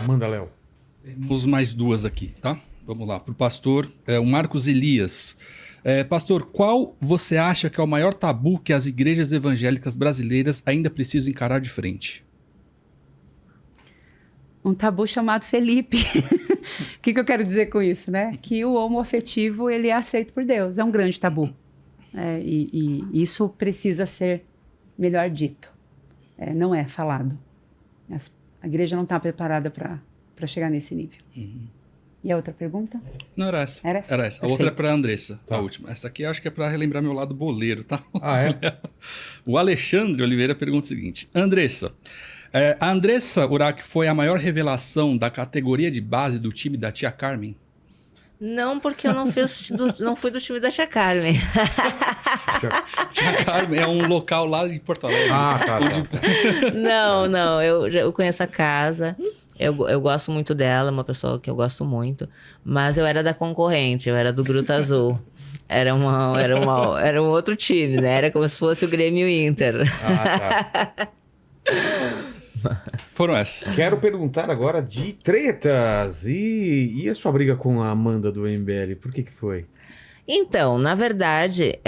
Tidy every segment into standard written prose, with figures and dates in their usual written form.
Manda, Léo. Temos mais duas aqui, tá? Vamos lá, para o pastor, o Marcos Elias. Pastor, qual você acha que é o maior tabu que as igrejas evangélicas brasileiras ainda precisam encarar de frente? Um tabu chamado Felipe. O que eu quero dizer com isso, né? Que o homoafetivo, ele é aceito por Deus. É um grande tabu. E isso precisa ser melhor dito. Não é falado. A igreja não está preparada para chegar nesse nível. Uhum. E a outra pergunta? Não, era essa. Era essa? A Perfeito. outra é para a Andressa, Tá. a última. Essa aqui acho que é para relembrar meu lado boleiro, tá? Ah, é? O Alexandre Oliveira pergunta o seguinte. Andressa, a Andressa Urach foi a maior revelação da categoria de base do time da tia Carmen? Não, porque eu não fui do time da Tia Carmen. Tia Carmen é um local lá de Porto Alegre. Ah, tá. Não, eu conheço a casa. Eu gosto muito dela, uma pessoa que eu gosto muito. Mas eu era da concorrente, eu era do Gruta Azul. Era um outro time, né? Era como se fosse o Grêmio Inter. Ah, tá. Foram essas. Quero perguntar agora de tretas. E a sua briga com a Amanda do MBL? Por que foi? Então, na verdade,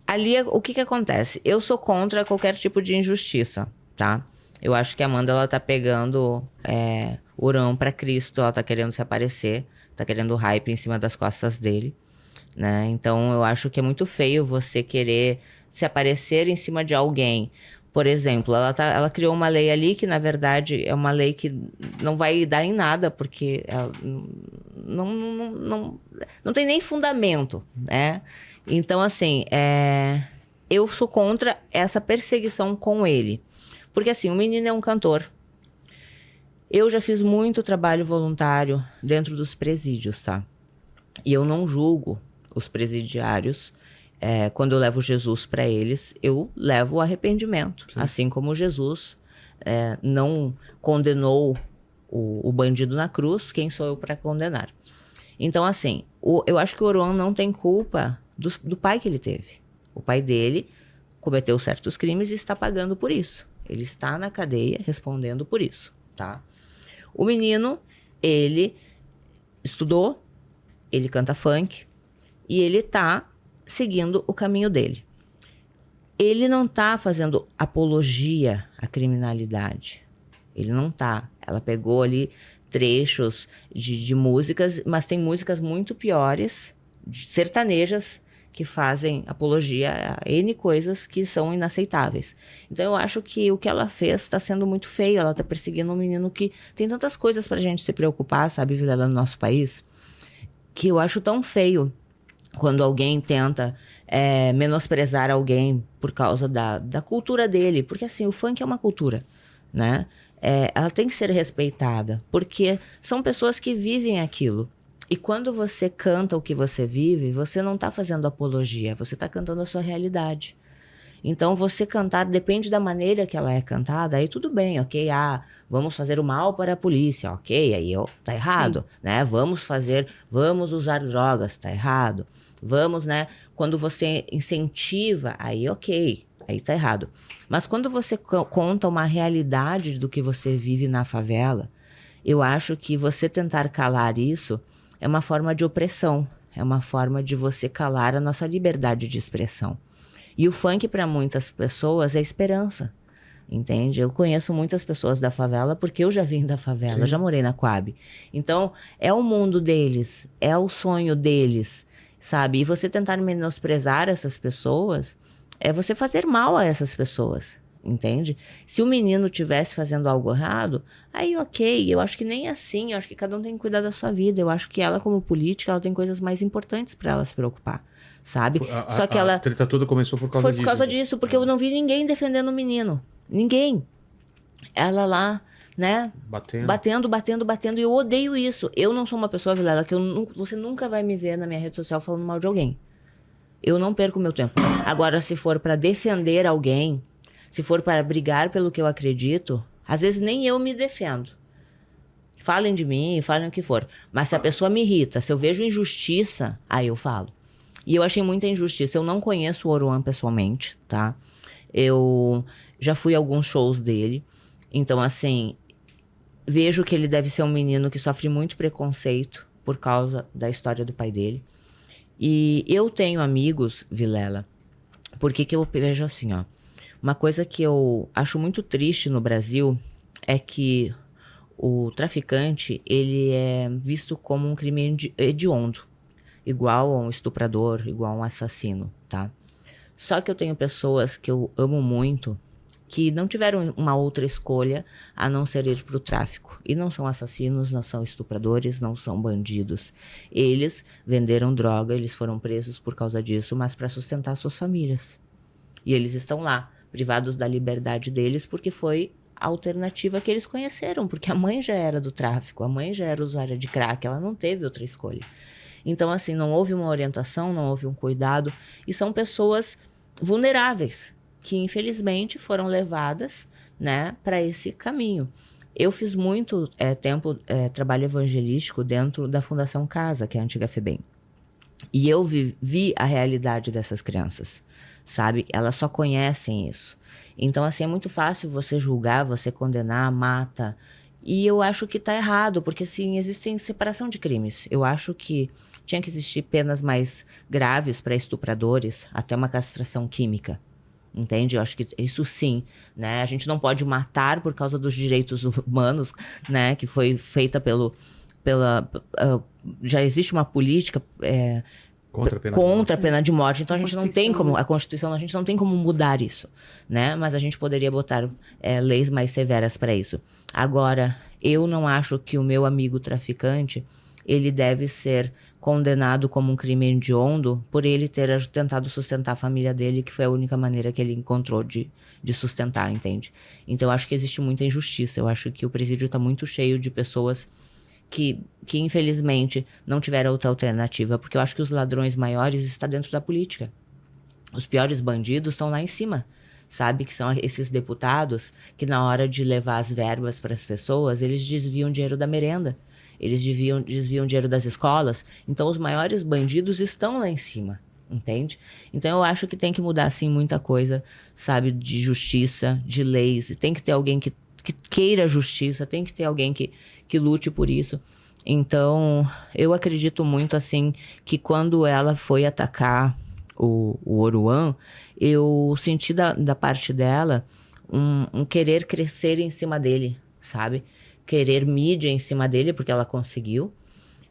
ali o que acontece? Eu sou contra qualquer tipo de injustiça, tá? Eu acho que a Amanda, ela tá pegando Urão pra Cristo, ela tá querendo se aparecer, tá querendo hype em cima das costas dele, né? Então, eu acho que é muito feio você querer se aparecer em cima de alguém. Por exemplo, ela criou uma lei ali que, na verdade, é uma lei que não vai dar em nada, porque ela não tem nem fundamento, né? Então, assim, eu sou contra essa perseguição com ele. Porque, assim, o menino é um cantor. Eu já fiz muito trabalho voluntário dentro dos presídios, tá? E eu não julgo os presidiários. Quando eu levo Jesus para eles, eu levo o arrependimento. Sim. Assim como Jesus não condenou o bandido na cruz, quem sou eu para condenar? Então, assim, eu acho que o Oruan não tem culpa do pai que ele teve. O pai dele cometeu certos crimes e está pagando por isso. Ele está na cadeia respondendo por isso, tá? O menino, ele estudou, ele canta funk e ele tá seguindo o caminho dele. Ele não tá fazendo apologia à criminalidade. Ele não tá. Ela pegou ali trechos de músicas, mas tem músicas muito piores, sertanejas, que fazem apologia a N coisas que são inaceitáveis. Então eu acho que o que ela fez está sendo muito feio. Ela tá perseguindo um menino que tem tantas coisas pra gente se preocupar, sabe, Vilela, no nosso país, que eu acho tão feio quando alguém tenta menosprezar alguém por causa da cultura dele. Porque, assim, o funk é uma cultura, né? Ela tem que ser respeitada, porque são pessoas que vivem aquilo. E quando você canta o que você vive, você não está fazendo apologia, você está cantando a sua realidade. Então, você cantar, depende da maneira que ela é cantada, aí tudo bem, ok? Vamos fazer o mal para a polícia, ok? Aí tá errado, né? Vamos usar drogas, tá errado. Vamos, né? Quando você incentiva, aí ok, aí tá errado. Mas quando você conta uma realidade do que você vive na favela, eu acho que você tentar calar isso é uma forma de opressão, é uma forma de você calar a nossa liberdade de expressão. E o funk, para muitas pessoas, é esperança, entende? Eu conheço muitas pessoas da favela porque eu já vim da favela, já morei na Coab. Então, é o mundo deles, é o sonho deles, sabe? E você tentar menosprezar essas pessoas é você fazer mal a essas pessoas, entende? Se o menino estivesse fazendo algo errado, aí ok, eu acho que nem assim, eu acho que cada um tem que cuidar da sua vida. Eu acho que ela, como política, ela tem coisas mais importantes para ela se preocupar, sabe? Só que a treta toda começou por causa disso. Foi por causa disso, porque eu não vi ninguém defendendo o menino. Ninguém. Ela lá, né? Batendo. E eu odeio isso. Eu não sou uma pessoa, Vilela, que você nunca vai me ver na minha rede social falando mal de alguém. Eu não perco meu tempo. Agora, se for para defender alguém, se for para brigar pelo que eu acredito, às vezes nem eu me defendo. Falem de mim, falem o que for. Mas se a pessoa me irrita, se eu vejo injustiça, aí eu falo. E eu achei muita injustiça. Eu não conheço o Oruan pessoalmente, tá? Eu já fui a alguns shows dele. Então, assim, Vejo que ele deve ser um menino que sofre muito preconceito por causa da história do pai dele. E eu tenho amigos, Vilela, porque que eu vejo assim, ó. Uma coisa que eu acho muito triste no Brasil é que o traficante, ele é visto como um crime hediondo, igual a um estuprador, igual a um assassino, tá? Só que eu tenho pessoas que eu amo muito, que não tiveram uma outra escolha a não ser ir pro tráfico. E não são assassinos, não são estupradores, não são bandidos. Eles venderam droga, eles foram presos por causa disso, mas para sustentar suas famílias. E eles estão lá, privados da liberdade deles, porque foi a alternativa que eles conheceram, porque a mãe já era do tráfico, a mãe já era usuária de crack, ela não teve outra escolha. Então, assim, não houve uma orientação, não houve um cuidado, e são pessoas vulneráveis, que infelizmente foram levadas, né, para esse caminho. Eu fiz muito trabalho evangelístico dentro da Fundação Casa, que é a antiga FEBEM. E eu vi a realidade dessas crianças, sabe? Elas só conhecem isso. Então, assim, é muito fácil você julgar, você condenar, mata. E eu acho que tá errado, porque, assim, existem separação de crimes. Eu acho que tinha que existir penas mais graves para estupradores, até uma castração química. Entende? Eu acho que isso sim, né? A gente não pode matar por causa dos direitos humanos, né? Que foi feita já existe uma política contra a pena de morte. Então a gente não tem como, a Constituição, a gente não tem como mudar isso, né? Mas a gente poderia botar leis mais severas para isso. Agora, eu não acho que o meu amigo traficante, ele deve ser condenado como um crime hediondo por ele ter tentado sustentar a família dele, que foi a única maneira que ele encontrou de sustentar, entende? Então eu acho que existe muita injustiça. Eu acho que o presídio está muito cheio de pessoas que infelizmente não tiveram outra alternativa, porque eu acho que os ladrões maiores estão dentro da política. Os piores bandidos estão lá em cima, sabe? Que são esses deputados que na hora de levar as verbas para as pessoas, eles desviam dinheiro da merenda, eles desviam dinheiro das escolas. Então os maiores bandidos estão lá em cima, entende? Então eu acho que tem que mudar assim muita coisa, sabe? De justiça, de leis, tem que ter alguém que queira justiça, tem que ter alguém que lute por isso. Então, eu acredito muito, assim, que quando ela foi atacar o Oruan, eu senti da parte dela um querer crescer em cima dele, sabe? Querer mídia em cima dele, porque ela conseguiu.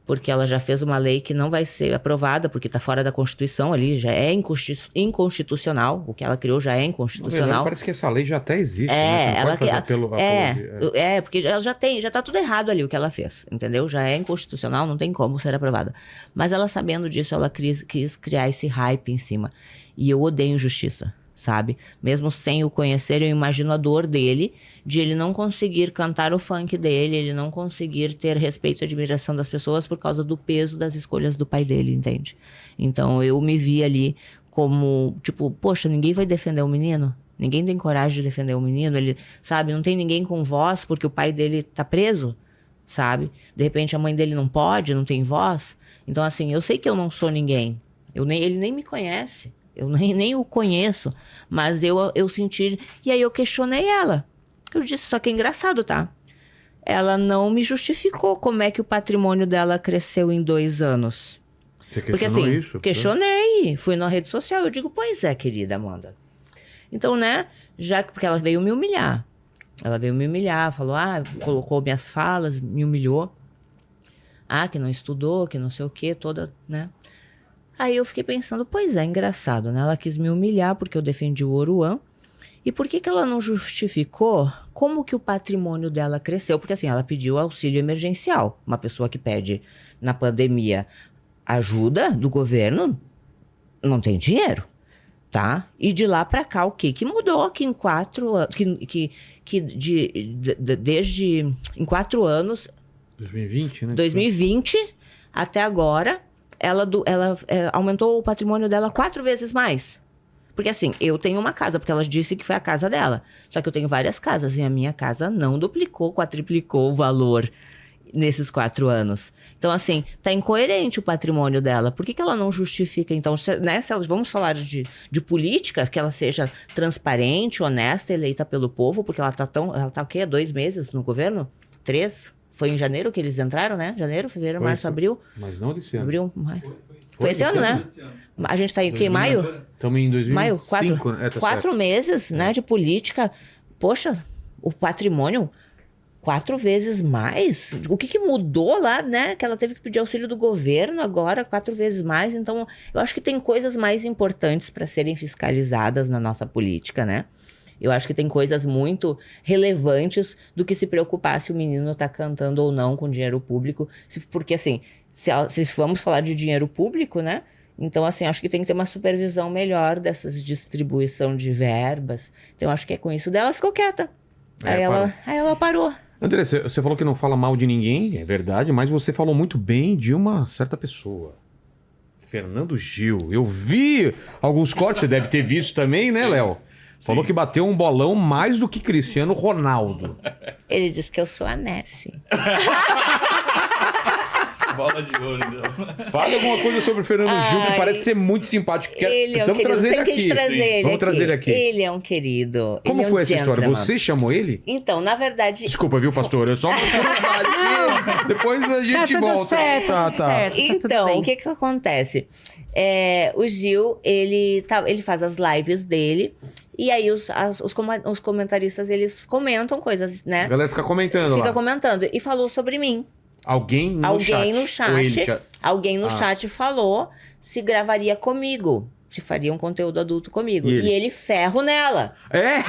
Porque ela já fez uma lei que não vai ser aprovada, porque está fora da Constituição ali, já é inconstitucional. O que ela criou já é inconstitucional. Na verdade, parece que essa lei já até existe, né? Você não pode fazer porque ela já está tudo errado ali o que ela fez, entendeu? Já é inconstitucional, não tem como ser aprovada. Mas ela, sabendo disso, ela quis criar esse hype em cima. E eu odeio injustiça, sabe? Mesmo sem o conhecer, eu imagino a dor dele, de ele não conseguir cantar o funk dele, ele não conseguir ter respeito e admiração das pessoas por causa do peso das escolhas do pai dele, entende? Então eu me vi ali como, tipo, poxa, ninguém vai defender o menino? Ninguém tem coragem de defender o menino? Ele, sabe, não tem ninguém com voz porque o pai dele tá preso, sabe? De repente a mãe dele não pode, não tem voz. Então assim, eu sei que eu não sou ninguém. Ele nem me conhece. Eu nem o conheço, mas eu senti... E aí eu questionei ela. Eu disse, só que é engraçado, tá? Ela não me justificou como é que o patrimônio dela cresceu em 2 anos. Você questionou porque assim, isso? questionei, fui na rede social, eu digo, pois é, querida Amanda. Então, né, porque ela veio me humilhar. Ela veio me humilhar, falou, colocou minhas falas, me humilhou. Que não estudou, que não sei o quê, toda, né? Aí eu fiquei pensando, pois é, engraçado, né? Ela quis me humilhar porque eu defendi o Oruan. E por que ela não justificou como que o patrimônio dela cresceu? Porque assim, ela pediu auxílio emergencial. Uma pessoa que pede na pandemia ajuda do governo não tem dinheiro, tá? E de lá pra cá, o que mudou? Que em 4 anos... Desde... Em 4 anos... 2020, né? 2020 até agora... Ela aumentou o patrimônio dela 4 vezes mais. Porque assim, eu tenho uma casa, porque ela disse que foi a casa dela. Só que eu tenho várias casas e a minha casa não duplicou, quadriplicou o valor nesses 4 anos. Então assim, tá incoerente o patrimônio dela. Por que ela não justifica? Então, né, se vamos falar de política, que ela seja transparente, honesta, eleita pelo povo, porque ela tá o quê? 2 meses no governo? 3. Foi em janeiro que eles entraram, né? Janeiro, fevereiro, Foi, março, foi. abril. Mas não desse ano. Abril, maio. Foi esse ano, né? A gente tá em que? 2000? Maio? Estamos em 2005. Maio? 4, Né? Tá 4 certo. meses, né, de política. Poxa, o patrimônio 4 vezes mais. O que mudou lá, né? Que ela teve que pedir auxílio do governo agora, 4 vezes mais. Então, eu acho que tem coisas mais importantes para serem fiscalizadas na nossa política, né? Eu acho que tem coisas muito relevantes do que se preocupar se o menino tá cantando ou não com dinheiro público. Porque, assim, se vamos falar de dinheiro público, né? Então, assim, acho que tem que ter uma supervisão melhor dessas distribuição de verbas. Então, acho que é com isso dela. Ela ficou quieta. Aí ela parou. André, você falou que não fala mal de ninguém, é verdade, mas você falou muito bem de uma certa pessoa. Fernando Gil. Eu vi alguns cortes, você deve ter visto também, né, Léo? Falou que bateu um bolão mais do que Cristiano Ronaldo. Ele disse que eu sou a Messi. Bola de ouro, então. Fale alguma coisa sobre o Fernando Gil, que parece ser muito simpático. Ele é um Precisamos querido. trazer ele Você tem aqui. que trazer ele Vamos trazer ele aqui. Ele é um querido. Como ele foi é um essa história? gentleman. Você chamou ele? Então, na verdade... Desculpa, viu, pastor? Eu só uma curiosidade aqui. Depois a gente Tá tudo volta. certo, Tá, tudo tá. certo. tudo Então, bem. o que acontece? O Gil, ele faz as lives dele, e aí os comentaristas, eles comentam coisas, A né? galera fica comentando Fica lá. comentando. E falou sobre mim. Alguém no Alguém chat. no Ou ele chat, alguém no chat falou se gravaria comigo, se faria um conteúdo adulto comigo. E E ele? ele ferro nela. É?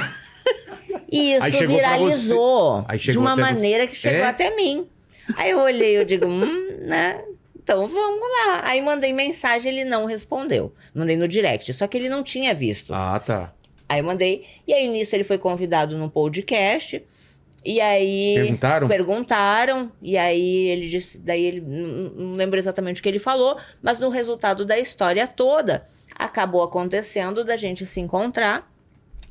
E Aí isso chegou pra viralizou você. Aí de chegou uma até você. maneira que chegou É? até mim. Aí eu olhei, eu digo, né? Então vamos lá. Aí mandei mensagem, ele não respondeu. Mandei no direct, só que ele não tinha visto. Ah, tá. Aí eu mandei, e aí nisso ele foi convidado num podcast. E aí perguntaram, e aí ele disse, daí ele não lembro exatamente o que ele falou, mas no resultado da história toda acabou acontecendo da gente se encontrar.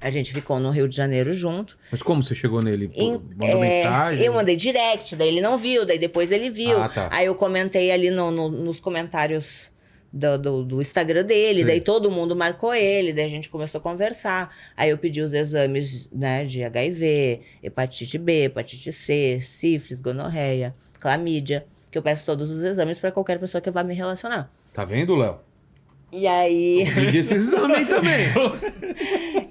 A gente ficou no Rio de Janeiro junto. Mas como você chegou nele? Mandou mensagem? Eu mandei direct, daí ele não viu, daí depois ele viu. Ah, tá. Aí eu comentei ali nos comentários do Instagram dele, Sim. daí todo mundo marcou ele, daí a gente começou a conversar. Aí eu pedi os exames, né, de HIV, hepatite B, hepatite C, sífilis, gonorreia, clamídia, que eu peço todos os exames para qualquer pessoa que vá me relacionar. Tá vendo, Léo? E aí... Pedi esse exame também.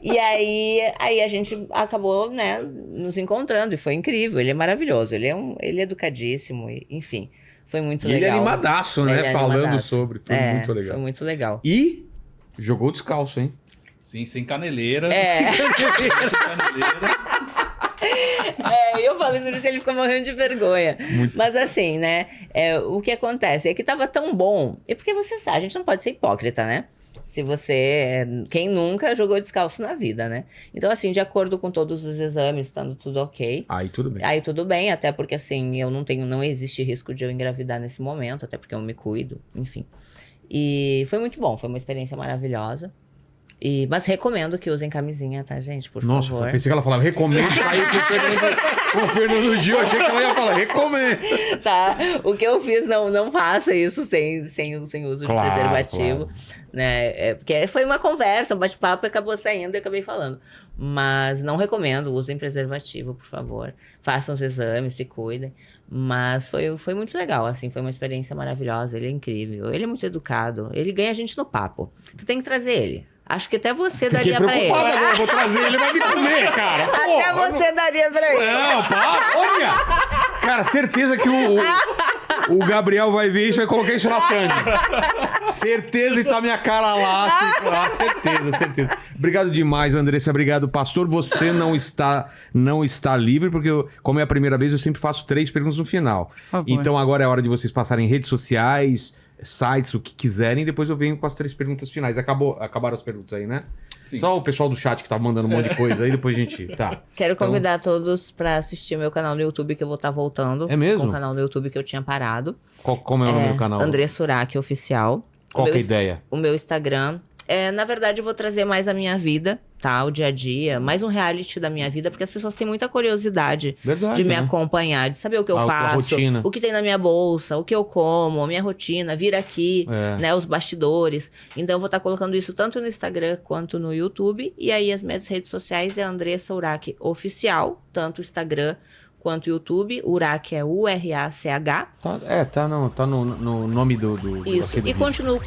E aí a gente acabou, né, nos encontrando, e foi incrível, ele é maravilhoso, ele é educadíssimo, enfim, foi muito E legal. ele é animadaço, né? Ele é Falando animadaço. sobre. Foi muito legal. Foi muito legal. E jogou descalço, hein? Sim, sem caneleira. É. Sem caneleira. Eu falei sobre isso, ele ficou morrendo de vergonha. Mas assim, né, o que acontece é que tava tão bom, e porque você sabe, a gente não pode ser hipócrita, né? Se você, quem nunca jogou descalço na vida, né? Então assim, de acordo com todos os exames, estando tudo ok, Aí tudo bem. aí tudo bem, até porque assim, não existe risco de eu engravidar nesse momento, até porque eu me cuido, enfim. E foi muito bom, foi uma experiência maravilhosa. Mas recomendo que usem camisinha, tá, gente? Por Nossa, favor. pensei que ela falava recomendo. Aí com o Fernando Gil, achei que ela ia falar recomendo. Tá? O que eu fiz, não faça isso sem uso Claro, de preservativo. claro. Né? Porque foi uma conversa, um bate-papo, e acabou saindo e acabei falando. Mas não recomendo, usem preservativo, por favor. Façam os exames, se cuidem. Mas foi muito legal, assim, foi uma experiência maravilhosa. Ele é incrível, ele é muito educado, ele ganha a gente no papo. Tu tem que trazer ele. Acho que até você Fiquei daria pra ele. preocupado agora, eu vou trazer ele, vai me comer, cara. Até Porra, você daria pra ele. Não, para, olha. Cara, certeza que o Gabriel vai ver isso e vai colocar isso na thumb. Certeza e tá minha cara lá. Certeza. Obrigado demais, Andressa. Obrigado, pastor. Você não está livre, porque como é a primeira vez, eu sempre faço 3 perguntas no final. Por favor. Então agora é hora de vocês passarem redes sociais, sites, o que quiserem, e depois eu venho com as 3 perguntas finais. Acabaram as perguntas aí, né? Sim. Só o pessoal do chat que tá mandando um monte de coisa aí, depois a gente... Tá. Quero convidar todos pra assistir meu canal no YouTube, que eu vou estar voltando. É mesmo? Com o canal no YouTube que eu tinha parado. Como é o nome do canal? André Surak Oficial. Qual O que é a meu ideia? O meu Instagram. Na verdade, eu vou trazer mais a minha vida, tá? O dia a dia. Mais um reality da minha vida, porque as pessoas têm muita curiosidade Verdade, de me né? acompanhar, de saber o que eu A faço, rotina. o que tem na minha bolsa, o que eu como, a minha rotina, vir aqui, É. né? Os bastidores. Então, eu vou estar colocando isso tanto no Instagram quanto no YouTube. E aí, as minhas redes sociais é Andressa Urach Oficial, tanto o Instagram quanto YouTube. Urach é URACH. Tá no nome do Isso. aqui do E vídeo. continuo